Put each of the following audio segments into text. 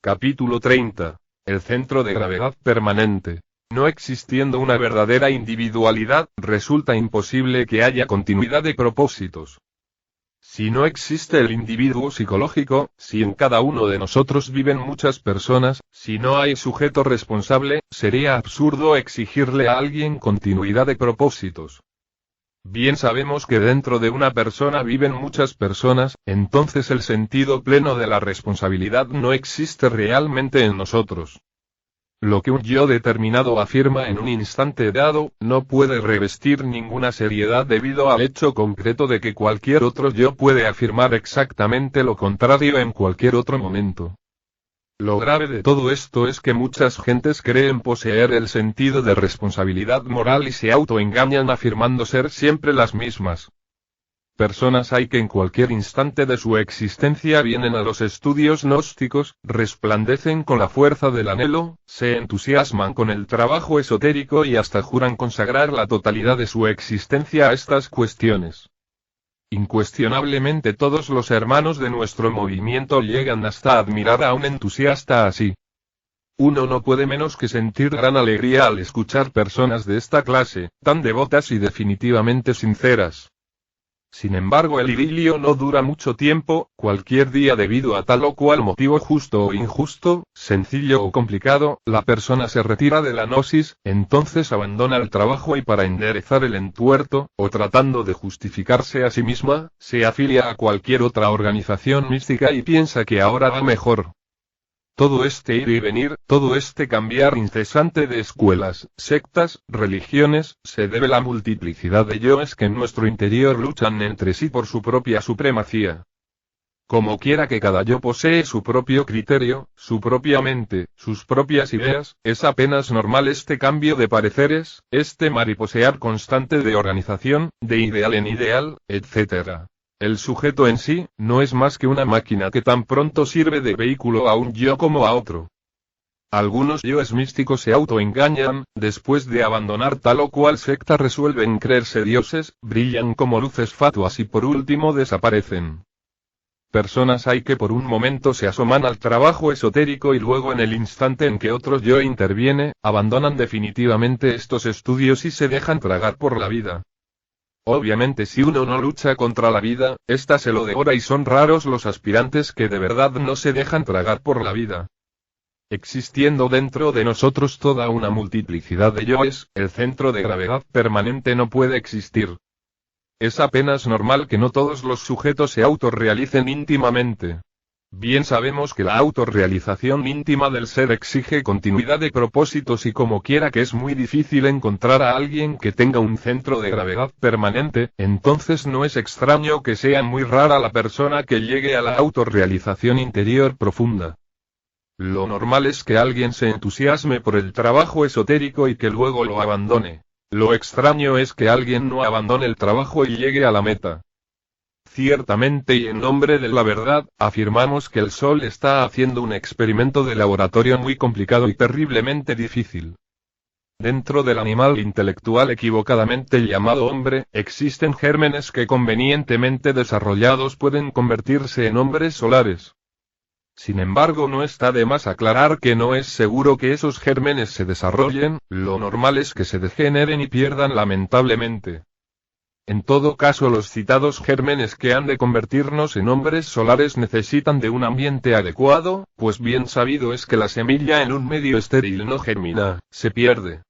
Capítulo 30. El centro de gravedad permanente. No existiendo una verdadera individualidad, resulta imposible que haya continuidad de propósitos. Si no existe el individuo psicológico, si en cada uno de nosotros viven muchas personas, si no hay sujeto responsable, sería absurdo exigirle a alguien continuidad de propósitos. Bien sabemos que dentro de una persona viven muchas personas, entonces el sentido pleno de la responsabilidad no existe realmente en nosotros. Lo que un yo determinado afirma en un instante dado, no puede revestir ninguna seriedad debido al hecho concreto de que cualquier otro yo puede afirmar exactamente lo contrario en cualquier otro momento. Lo grave de todo esto es que muchas gentes creen poseer el sentido de responsabilidad moral y se autoengañan afirmando ser siempre las mismas. Personas hay que en cualquier instante de su existencia vienen a los estudios gnósticos, resplandecen con la fuerza del anhelo, se entusiasman con el trabajo esotérico y hasta juran consagrar la totalidad de su existencia a estas cuestiones. Incuestionablemente todos los hermanos de nuestro movimiento llegan hasta admirar a un entusiasta así. Uno no puede menos que sentir gran alegría al escuchar personas de esta clase, tan devotas y definitivamente sinceras. Sin embargo, el idilio no dura mucho tiempo, cualquier día debido a tal o cual motivo justo o injusto, sencillo o complicado, la persona se retira de la gnosis, entonces abandona el trabajo y para enderezar el entuerto, o tratando de justificarse a sí misma, se afilia a cualquier otra organización mística y piensa que ahora va mejor. Todo este ir y venir, todo este cambiar incesante de escuelas, sectas, religiones, se debe a la multiplicidad de yoes que en nuestro interior luchan entre sí por su propia supremacía. Como quiera que cada yo posee su propio criterio, su propia mente, sus propias ideas, es apenas normal este cambio de pareceres, este mariposear constante de organización, de ideal en ideal, etc. El sujeto en sí, no es más que una máquina que tan pronto sirve de vehículo a un yo como a otro. Algunos yoes místicos se autoengañan, después de abandonar tal o cual secta resuelven creerse dioses, brillan como luces fatuas y por último desaparecen. Personas hay que por un momento se asoman al trabajo esotérico y luego en el instante en que otro yo interviene, abandonan definitivamente estos estudios y se dejan tragar por la vida. Obviamente si uno no lucha contra la vida, ésta se lo devora y son raros los aspirantes que de verdad no se dejan tragar por la vida. Existiendo dentro de nosotros toda una multiplicidad de yoes, el centro de gravedad permanente no puede existir. Es apenas normal que no todos los sujetos se autorrealicen íntimamente. Bien sabemos que la autorrealización íntima del ser exige continuidad de propósitos y como quiera que es muy difícil encontrar a alguien que tenga un centro de gravedad permanente, entonces no es extraño que sea muy rara la persona que llegue a la autorrealización interior profunda. Lo normal es que alguien se entusiasme por el trabajo esotérico y que luego lo abandone. Lo extraño es que alguien no abandone el trabajo y llegue a la meta. Ciertamente y en nombre de la verdad, afirmamos que el Sol está haciendo un experimento de laboratorio muy complicado y terriblemente difícil. Dentro del animal intelectual equivocadamente llamado hombre, existen gérmenes que convenientemente desarrollados pueden convertirse en hombres solares. Sin embargo, no está de más aclarar que no es seguro que esos gérmenes se desarrollen, lo normal es que se degeneren y pierdan lamentablemente. En todo caso, los citados gérmenes que han de convertirnos en hombres solares necesitan de un ambiente adecuado, pues bien sabido es que la semilla en un medio estéril no germina, se pierde.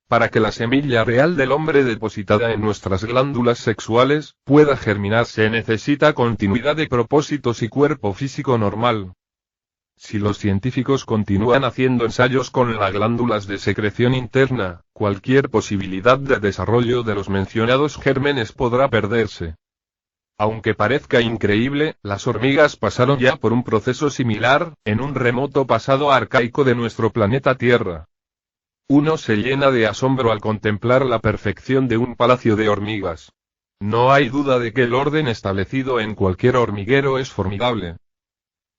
Para que la semilla real del hombre depositada en nuestras glándulas sexuales pueda germinar se necesita continuidad de propósitos y cuerpo físico normal. Si los científicos continúan haciendo ensayos con las glándulas de secreción interna, cualquier posibilidad de desarrollo de los mencionados gérmenes podrá perderse. Aunque parezca increíble, las hormigas pasaron ya por un proceso similar, en un remoto pasado arcaico de nuestro planeta Tierra. Uno se llena de asombro al contemplar la perfección de un palacio de hormigas. No hay duda de que el orden establecido en cualquier hormiguero es formidable.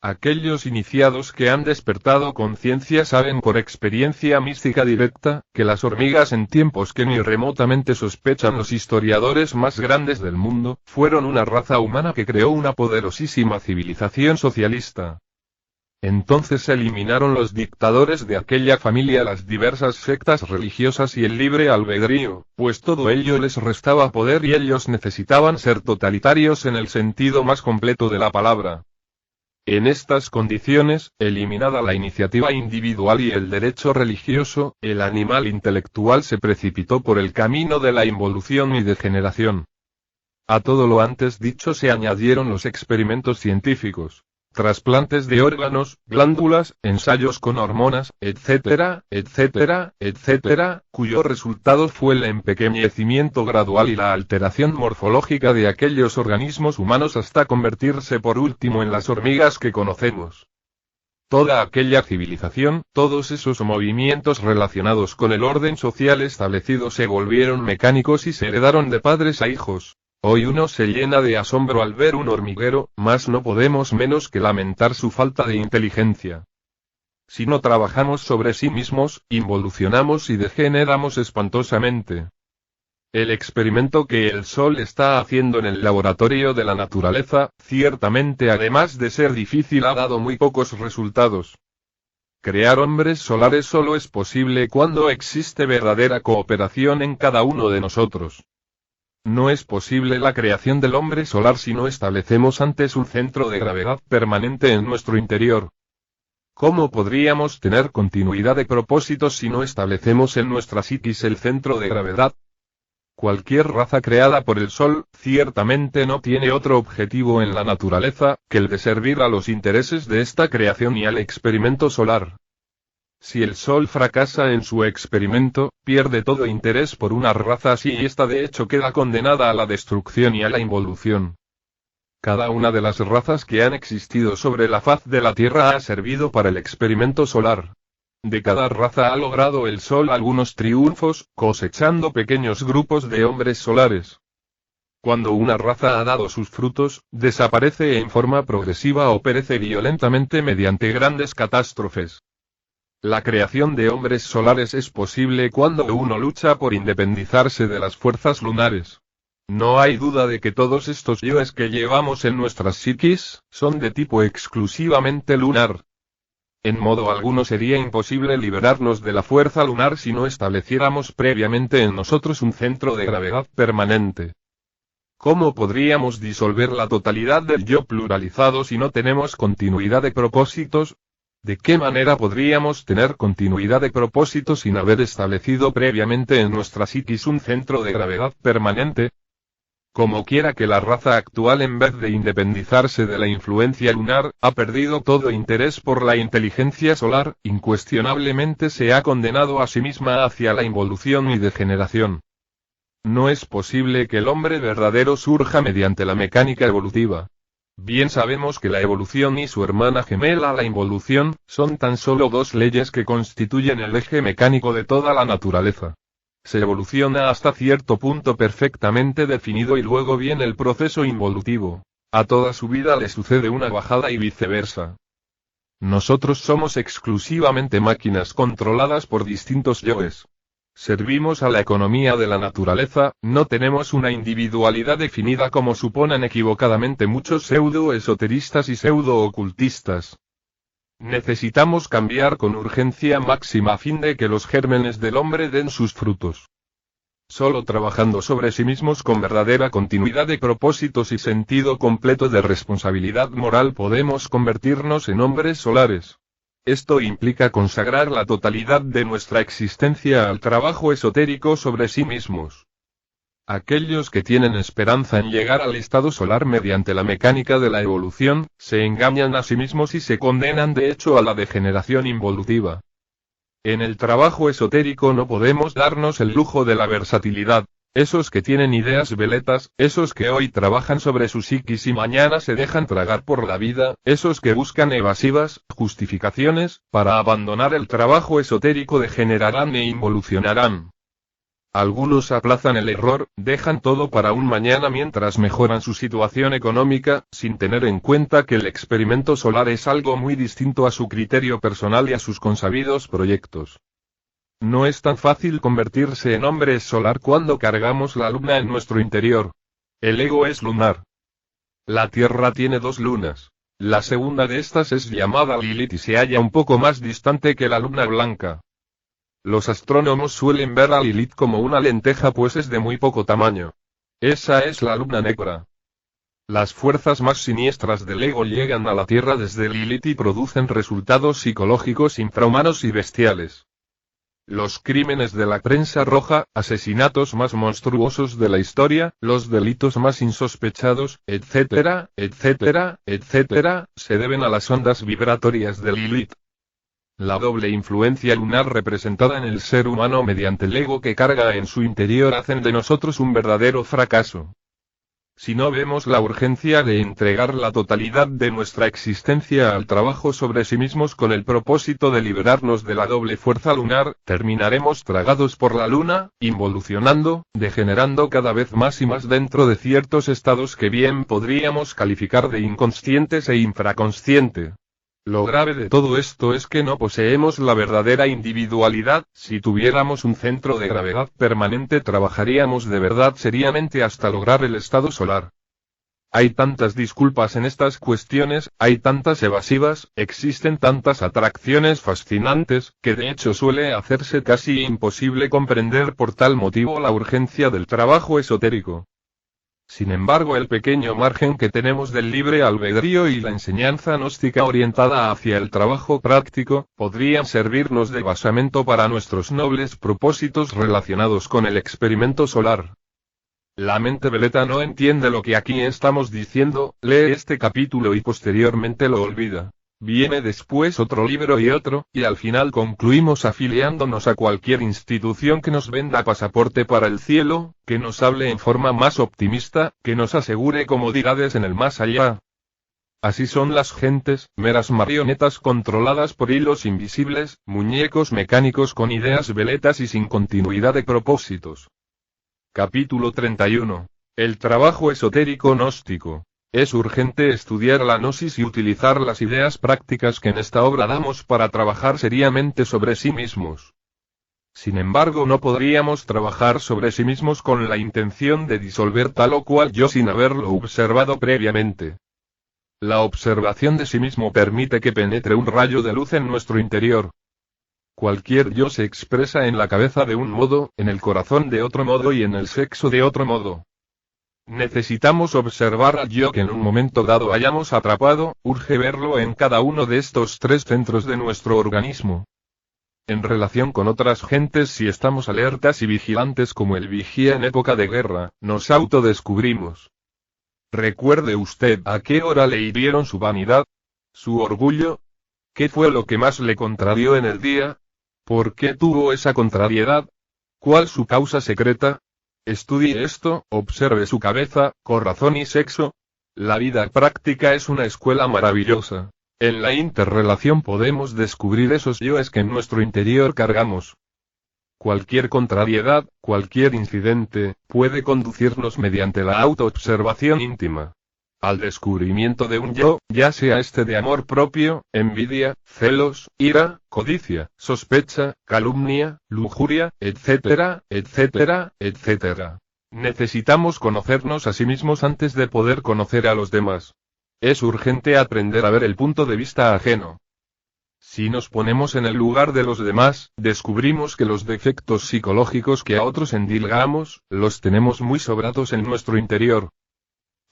Aquellos iniciados que han despertado conciencia saben por experiencia mística directa, que las hormigas en tiempos que ni remotamente sospechan los historiadores más grandes del mundo, fueron una raza humana que creó una poderosísima civilización socialista. Entonces eliminaron los dictadores de aquella familia, las diversas sectas religiosas y el libre albedrío, pues todo ello les restaba poder y ellos necesitaban ser totalitarios en el sentido más completo de la palabra. En estas condiciones, eliminada la iniciativa individual y el derecho religioso, el animal intelectual se precipitó por el camino de la involución y degeneración. A todo lo antes dicho se añadieron los experimentos científicos, trasplantes de órganos, glándulas, ensayos con hormonas, etcétera, etcétera, etcétera, cuyo resultado fue el empequeñecimiento gradual y la alteración morfológica de aquellos organismos humanos hasta convertirse por último en las hormigas que conocemos. Toda aquella civilización, todos esos movimientos relacionados con el orden social establecido se volvieron mecánicos y se heredaron de padres a hijos. Hoy uno se llena de asombro al ver un hormiguero, mas no podemos menos que lamentar su falta de inteligencia. Si no trabajamos sobre sí mismos, involucionamos y degeneramos espantosamente. El experimento que el Sol está haciendo en el laboratorio de la naturaleza, ciertamente además de ser difícil, ha dado muy pocos resultados. Crear hombres solares solo es posible cuando existe verdadera cooperación en cada uno de nosotros. No es posible la creación del hombre solar si no establecemos antes un centro de gravedad permanente en nuestro interior. ¿Cómo podríamos tener continuidad de propósitos si no establecemos en nuestra psiquis el centro de gravedad? Cualquier raza creada por el Sol, ciertamente no tiene otro objetivo en la naturaleza, que el de servir a los intereses de esta creación y al experimento solar. Si el Sol fracasa en su experimento, pierde todo interés por una raza así y esta de hecho queda condenada a la destrucción y a la involución. Cada una de las razas que han existido sobre la faz de la Tierra ha servido para el experimento solar. De cada raza ha logrado el Sol algunos triunfos, cosechando pequeños grupos de hombres solares. Cuando una raza ha dado sus frutos, desaparece en forma progresiva o perece violentamente mediante grandes catástrofes. La creación de hombres solares es posible cuando uno lucha por independizarse de las fuerzas lunares. No hay duda de que todos estos yoes que llevamos en nuestras psiquis, son de tipo exclusivamente lunar. En modo alguno sería imposible liberarnos de la fuerza lunar si no estableciéramos previamente en nosotros un centro de gravedad permanente. ¿Cómo podríamos disolver la totalidad del yo pluralizado si no tenemos continuidad de propósitos? ¿De qué manera podríamos tener continuidad de propósito sin haber establecido previamente en nuestra psiquis un centro de gravedad permanente? Como quiera que la raza actual, en vez de independizarse de la influencia lunar, ha perdido todo interés por la inteligencia solar, incuestionablemente se ha condenado a sí misma hacia la involución y degeneración. No es posible que el hombre verdadero surja mediante la mecánica evolutiva. Bien sabemos que la evolución y su hermana gemela la involución, son tan solo dos leyes que constituyen el eje mecánico de toda la naturaleza. Se evoluciona hasta cierto punto perfectamente definido y luego viene el proceso involutivo. A toda su vida le sucede una bajada y viceversa. Nosotros somos exclusivamente máquinas controladas por distintos yoes. Servimos a la economía de la naturaleza, no tenemos una individualidad definida como suponen equivocadamente muchos pseudo-esoteristas y pseudo-ocultistas. Necesitamos cambiar con urgencia máxima a fin de que los gérmenes del hombre den sus frutos. Solo trabajando sobre sí mismos con verdadera continuidad de propósitos y sentido completo de responsabilidad moral podemos convertirnos en hombres solares. Esto implica consagrar la totalidad de nuestra existencia al trabajo esotérico sobre sí mismos. Aquellos que tienen esperanza en llegar al estado solar mediante la mecánica de la evolución, se engañan a sí mismos y se condenan de hecho a la degeneración involutiva. En el trabajo esotérico no podemos darnos el lujo de la versatilidad. Esos que tienen ideas veletas, esos que hoy trabajan sobre su psiquis y mañana se dejan tragar por la vida, esos que buscan evasivas justificaciones para abandonar el trabajo esotérico degenerarán e involucionarán. Algunos aplazan el error, dejan todo para un mañana mientras mejoran su situación económica, sin tener en cuenta que el experimento solar es algo muy distinto a su criterio personal y a sus consabidos proyectos. No es tan fácil convertirse en hombre solar cuando cargamos la luna en nuestro interior. El ego es lunar. La Tierra tiene dos lunas. La segunda de estas es llamada Lilith y se halla un poco más distante que la luna blanca. Los astrónomos suelen ver a Lilith como una lenteja pues es de muy poco tamaño. Esa es la luna negra. Las fuerzas más siniestras del ego llegan a la Tierra desde Lilith y producen resultados psicológicos infrahumanos y bestiales. Los crímenes de la prensa roja, asesinatos más monstruosos de la historia, los delitos más insospechados, etcétera, etcétera, etcétera, se deben a las ondas vibratorias de Lilith. La doble influencia lunar representada en el ser humano mediante el ego que carga en su interior hacen de nosotros un verdadero fracaso. Si no vemos la urgencia de entregar la totalidad de nuestra existencia al trabajo sobre sí mismos con el propósito de liberarnos de la doble fuerza lunar, terminaremos tragados por la luna, involucionando, degenerando cada vez más y más dentro de ciertos estados que bien podríamos calificar de inconscientes e infraconsciente. Lo grave de todo esto es que no poseemos la verdadera individualidad. Si tuviéramos un centro de gravedad permanente trabajaríamos de verdad seriamente hasta lograr el estado solar. Hay tantas disculpas en estas cuestiones, hay tantas evasivas, existen tantas atracciones fascinantes, que de hecho suele hacerse casi imposible comprender por tal motivo la urgencia del trabajo esotérico. Sin embargo, el pequeño margen que tenemos del libre albedrío y la enseñanza gnóstica orientada hacia el trabajo práctico, podrían servirnos de basamento para nuestros nobles propósitos relacionados con el experimento solar. La mente veleta no entiende lo que aquí estamos diciendo, lee este capítulo y posteriormente lo olvida. Viene después otro libro y otro, y al final concluimos afiliándonos a cualquier institución que nos venda pasaporte para el cielo, que nos hable en forma más optimista, que nos asegure comodidades en el más allá. Así son las gentes, meras marionetas controladas por hilos invisibles, muñecos mecánicos con ideas veletas y sin continuidad de propósitos. Capítulo 31. El trabajo esotérico gnóstico. Es urgente estudiar la gnosis y utilizar las ideas prácticas que en esta obra damos para trabajar seriamente sobre sí mismos. Sin embargo, no podríamos trabajar sobre sí mismos con la intención de disolver tal o cual yo sin haberlo observado previamente. La observación de sí mismo permite que penetre un rayo de luz en nuestro interior. Cualquier yo se expresa en la cabeza de un modo, en el corazón de otro modo y en el sexo de otro modo. Necesitamos observar al yo que en un momento dado hayamos atrapado, urge verlo en cada uno de estos tres centros de nuestro organismo. En relación con otras gentes, si estamos alertas y vigilantes como el vigía en época de guerra, nos autodescubrimos. Recuerde usted a qué hora le hirieron su vanidad, su orgullo. ¿Qué fue lo que más le contrarió en el día? ¿Por qué tuvo esa contrariedad? ¿Cuál su causa secreta? Estudie esto, observe su cabeza, corazón y sexo. La vida práctica es una escuela maravillosa. En la interrelación podemos descubrir esos yoes que en nuestro interior cargamos. Cualquier contrariedad, cualquier incidente, puede conducirnos mediante la autoobservación íntima al descubrimiento de un yo, ya sea este de amor propio, envidia, celos, ira, codicia, sospecha, calumnia, lujuria, etcétera, etcétera, etcétera. Necesitamos conocernos a sí mismos antes de poder conocer a los demás. Es urgente aprender a ver el punto de vista ajeno. Si nos ponemos en el lugar de los demás, descubrimos que los defectos psicológicos que a otros endilgamos, los tenemos muy sobrados en nuestro interior.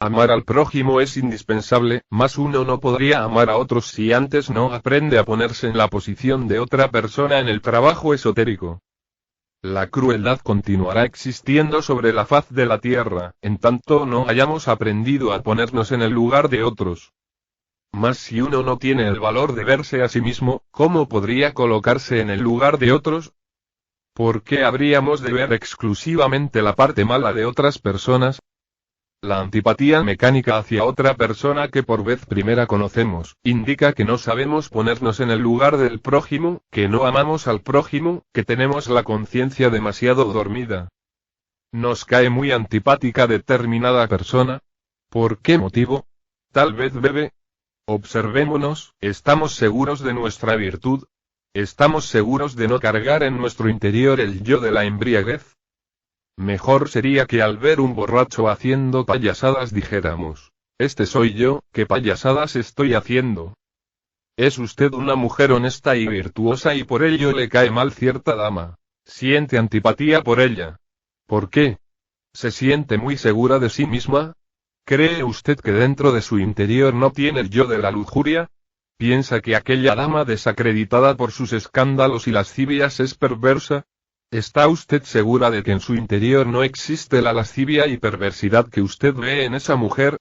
Amar al prójimo es indispensable, mas uno no podría amar a otros si antes no aprende a ponerse en la posición de otra persona en el trabajo esotérico. La crueldad continuará existiendo sobre la faz de la tierra, en tanto no hayamos aprendido a ponernos en el lugar de otros. Mas si uno no tiene el valor de verse a sí mismo, ¿cómo podría colocarse en el lugar de otros? ¿Por qué habríamos de ver exclusivamente la parte mala de otras personas? La antipatía mecánica hacia otra persona que por vez primera conocemos, indica que no sabemos ponernos en el lugar del prójimo, que no amamos al prójimo, que tenemos la conciencia demasiado dormida. Nos cae muy antipática determinada persona. ¿Por qué motivo? Tal vez bebe. Observémonos, ¿estamos seguros de nuestra virtud? ¿Estamos seguros de no cargar en nuestro interior el yo de la embriaguez? Mejor sería que al ver un borracho haciendo payasadas dijéramos: Este soy yo, ¿qué payasadas estoy haciendo? Es usted una mujer honesta y virtuosa y por ello le cae mal cierta dama. Siente antipatía por ella. ¿Por qué? ¿Se siente muy segura de sí misma? ¿Cree usted que dentro de su interior no tiene el yo de la lujuria? ¿Piensa que aquella dama desacreditada por sus escándalos y lascivias es perversa? ¿Está usted segura de que en su interior no existe la lascivia y perversidad que usted ve en esa mujer?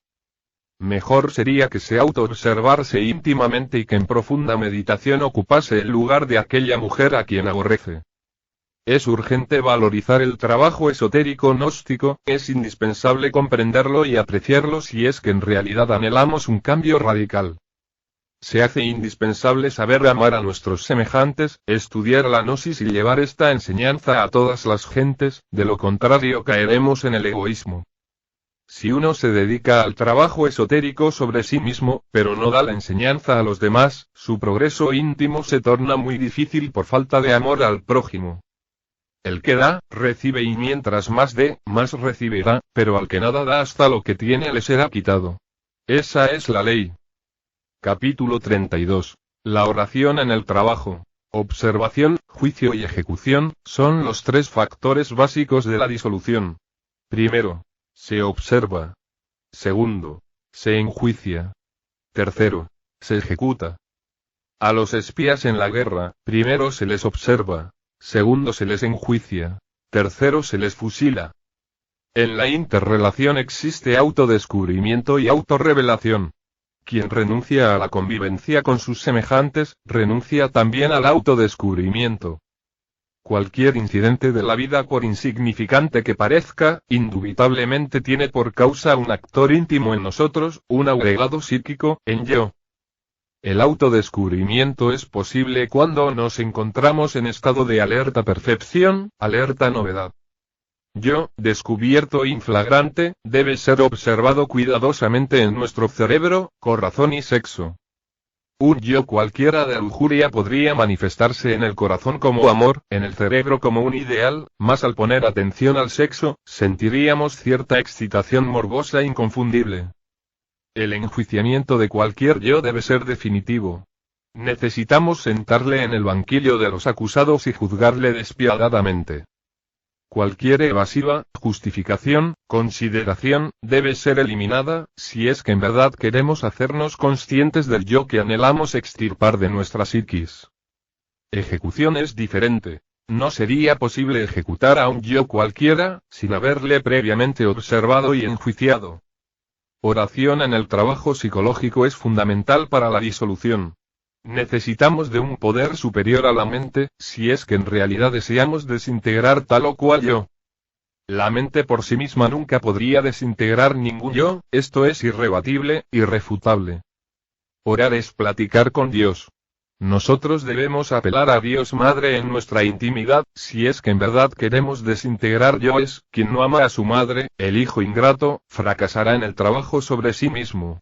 Mejor sería que se autoobservase íntimamente y que en profunda meditación ocupase el lugar de aquella mujer a quien aborrece. Es urgente valorizar el trabajo esotérico gnóstico, es indispensable comprenderlo y apreciarlo si es que en realidad anhelamos un cambio radical. Se hace indispensable saber amar a nuestros semejantes, estudiar la gnosis y llevar esta enseñanza a todas las gentes, de lo contrario caeremos en el egoísmo. Si uno se dedica al trabajo esotérico sobre sí mismo, pero no da la enseñanza a los demás, su progreso íntimo se torna muy difícil por falta de amor al prójimo. El que da, recibe y mientras más dé, más recibirá, pero al que nada da hasta lo que tiene le será quitado. Esa es la ley. Capítulo 32. La oración en el trabajo. Observación, juicio y ejecución, son los tres factores básicos de la disolución. Primero, se observa. Segundo, se enjuicia. Tercero, se ejecuta. A los espías en la guerra, primero se les observa. Segundo se les enjuicia. Tercero se les fusila. En la interrelación existe autodescubrimiento y autorrevelación. Quien renuncia a la convivencia con sus semejantes, renuncia también al autodescubrimiento. Cualquier incidente de la vida, por insignificante que parezca, indubitablemente tiene por causa un actor íntimo en nosotros, un agregado psíquico, en yo. El autodescubrimiento es posible cuando nos encontramos en estado de alerta percepción, alerta novedad. Yo, descubierto in flagrante, debe ser observado cuidadosamente en nuestro cerebro, corazón y sexo. Un yo cualquiera de lujuria podría manifestarse en el corazón como amor, en el cerebro como un ideal, mas al poner atención al sexo, sentiríamos cierta excitación morbosa inconfundible. El enjuiciamiento de cualquier yo debe ser definitivo. Necesitamos sentarle en el banquillo de los acusados y juzgarle despiadadamente. Cualquier evasiva, justificación, consideración, debe ser eliminada, si es que en verdad queremos hacernos conscientes del yo que anhelamos extirpar de nuestra psiquis. Ejecución es diferente. No sería posible ejecutar a un yo cualquiera, sin haberle previamente observado y enjuiciado. Oración en el trabajo psicológico es fundamental para la disolución. Necesitamos de un poder superior a la mente, si es que en realidad deseamos desintegrar tal o cual yo. La mente por sí misma nunca podría desintegrar ningún yo, esto es irrebatible, irrefutable. Orar es platicar con Dios. Nosotros debemos apelar a Dios Madre en nuestra intimidad, si es que en verdad queremos desintegrar yoes. Quien no ama a su madre, el hijo ingrato, fracasará en el trabajo sobre sí mismo.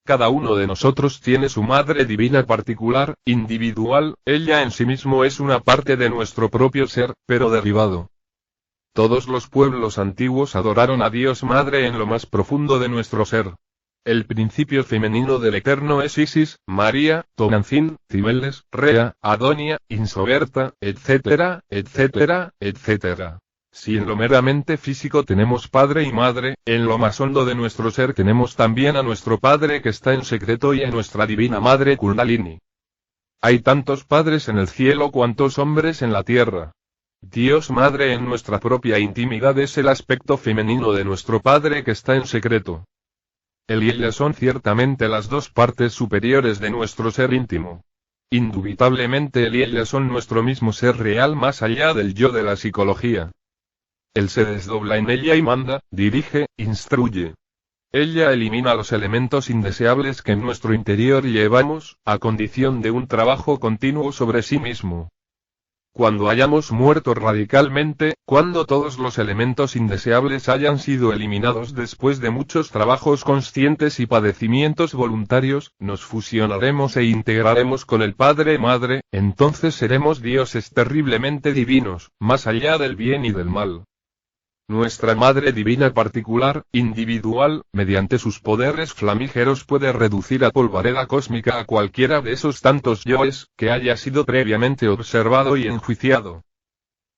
Cada uno de nosotros tiene su madre divina particular, individual, ella en sí mismo es una parte de nuestro propio ser, pero derivado. Todos los pueblos antiguos adoraron a Dios Madre en lo más profundo de nuestro ser. El principio femenino del Eterno es Isis, María, Tonantzin, Cibeles, Rea, Adonia, Insoberta, etcétera, etcétera, etcétera. Si en lo meramente físico tenemos padre y madre, en lo más hondo de nuestro ser tenemos también a nuestro Padre que está en secreto y a nuestra divina Madre Kundalini. Hay tantos padres en el cielo cuantos hombres en la tierra. Dios Madre en nuestra propia intimidad es el aspecto femenino de nuestro Padre que está en secreto. Él y ella son ciertamente las dos partes superiores de nuestro ser íntimo. Indubitablemente él y ella son nuestro mismo ser real más allá del yo de la psicología. Él se desdobla en ella y manda, dirige, instruye. Ella elimina los elementos indeseables que en nuestro interior llevamos, a condición de un trabajo continuo sobre sí mismo. Cuando hayamos muerto radicalmente, cuando todos los elementos indeseables hayan sido eliminados después de muchos trabajos conscientes y padecimientos voluntarios, nos fusionaremos e integraremos con el Padre Madre, entonces seremos dioses terriblemente divinos, más allá del bien y del mal. Nuestra Madre Divina particular, individual, mediante sus poderes flamígeros puede reducir a polvareda cósmica a cualquiera de esos tantos yoes, que haya sido previamente observado y enjuiciado.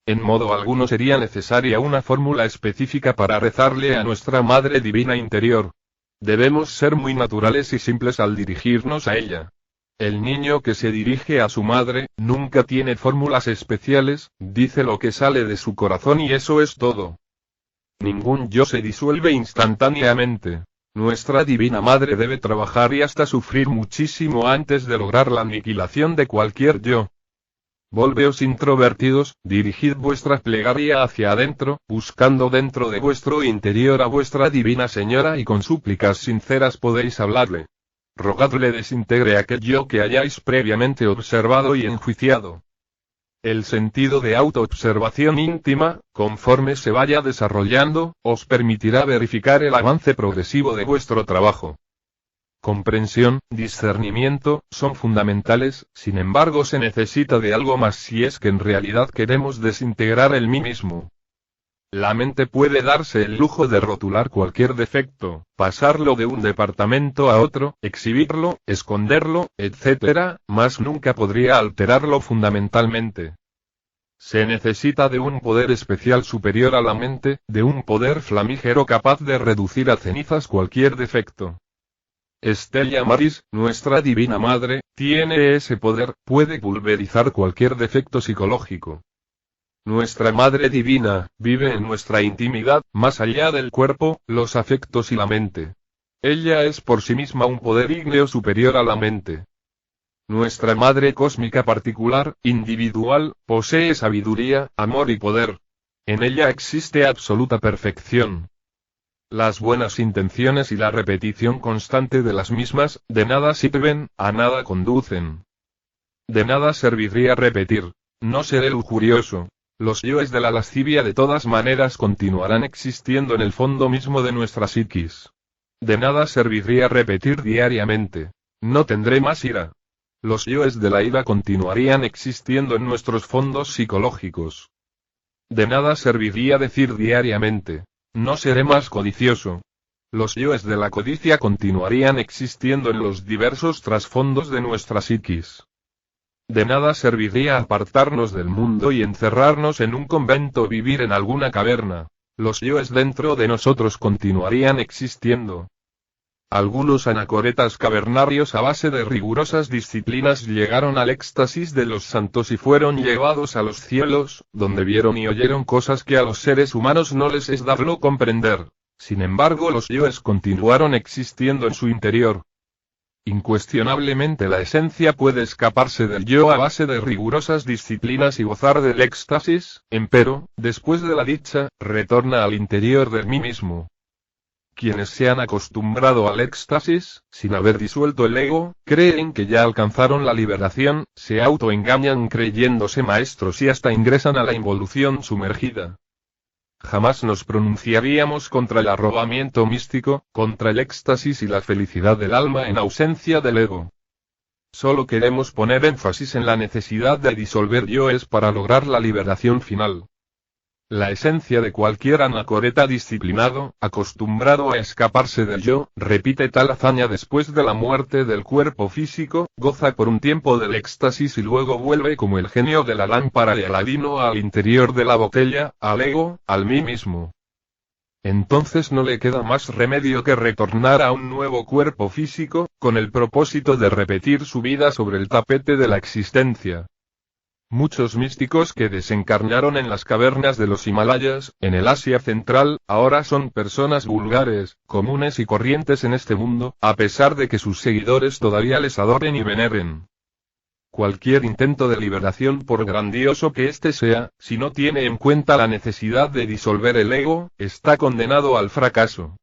En modo alguno sería necesaria una fórmula específica para rezarle a nuestra Madre Divina interior. Debemos ser muy naturales y simples al dirigirnos a ella. El niño que se dirige a su madre, nunca tiene fórmulas especiales, dice lo que sale de su corazón y eso es todo. Ningún yo se disuelve instantáneamente. Nuestra Divina Madre debe trabajar y hasta sufrir muchísimo antes de lograr la aniquilación de cualquier yo. Volveos introvertidos, dirigid vuestra plegaria hacia adentro, buscando dentro de vuestro interior a vuestra Divina Señora y con súplicas sinceras podéis hablarle. Rogadle desintegre aquel yo que hayáis previamente observado y enjuiciado. El sentido de autoobservación íntima, conforme se vaya desarrollando, os permitirá verificar el avance progresivo de vuestro trabajo. Comprensión, discernimiento, son fundamentales, sin embargo se necesita de algo más si es que en realidad queremos desintegrar el mí mismo. La mente puede darse el lujo de rotular cualquier defecto, pasarlo de un departamento a otro, exhibirlo, esconderlo, etc., mas nunca podría alterarlo fundamentalmente. Se necesita de un poder especial superior a la mente, de un poder flamígero capaz de reducir a cenizas cualquier defecto. Stella Maris, nuestra Divina Madre, tiene ese poder, puede pulverizar cualquier defecto psicológico. Nuestra Madre Divina, vive en nuestra intimidad, más allá del cuerpo, los afectos y la mente. Ella es por sí misma un poder ígneo superior a la mente. Nuestra Madre Cósmica particular, individual, posee sabiduría, amor y poder. En ella existe absoluta perfección. Las buenas intenciones y la repetición constante de las mismas, de nada sirven, a nada conducen. De nada serviría repetir, no seré lujurioso. Los yoes de la lascivia de todas maneras continuarán existiendo en el fondo mismo de nuestra psiquis. De nada serviría repetir diariamente, no tendré más ira. Los yoes de la ira continuarían existiendo en nuestros fondos psicológicos. De nada serviría decir diariamente, no seré más codicioso. Los yoes de la codicia continuarían existiendo en los diversos trasfondos de nuestra psiquis. De nada serviría apartarnos del mundo y encerrarnos en un convento o vivir en alguna caverna. Los yoes dentro de nosotros continuarían existiendo. Algunos anacoretas cavernarios a base de rigurosas disciplinas llegaron al éxtasis de los santos y fueron llevados a los cielos, donde vieron y oyeron cosas que a los seres humanos no les es dado comprender. Sin embargo, los yoes continuaron existiendo en su interior. Incuestionablemente la esencia puede escaparse del yo a base de rigurosas disciplinas y gozar del éxtasis, empero, después de la dicha, retorna al interior del mí mismo. Quienes se han acostumbrado al éxtasis, sin haber disuelto el ego, creen que ya alcanzaron la liberación, se autoengañan creyéndose maestros y hasta ingresan a la involución sumergida. Jamás nos pronunciaríamos contra el arrobamiento místico, contra el éxtasis y la felicidad del alma en ausencia del ego. Solo queremos poner énfasis en la necesidad de disolver yoes para lograr la liberación final. La esencia de cualquier anacoreta disciplinado, acostumbrado a escaparse del yo, repite tal hazaña después de la muerte del cuerpo físico, goza por un tiempo del éxtasis y luego vuelve como el genio de la lámpara de Aladino al interior de la botella, al ego, al mí mismo. Entonces no le queda más remedio que retornar a un nuevo cuerpo físico, con el propósito de repetir su vida sobre el tapete de la existencia. Muchos místicos que desencarnaron en las cavernas de los Himalayas, en el Asia Central, ahora son personas vulgares, comunes y corrientes en este mundo, a pesar de que sus seguidores todavía les adoren y veneren. Cualquier intento de liberación, por grandioso que éste sea, si no tiene en cuenta la necesidad de disolver el ego, está condenado al fracaso.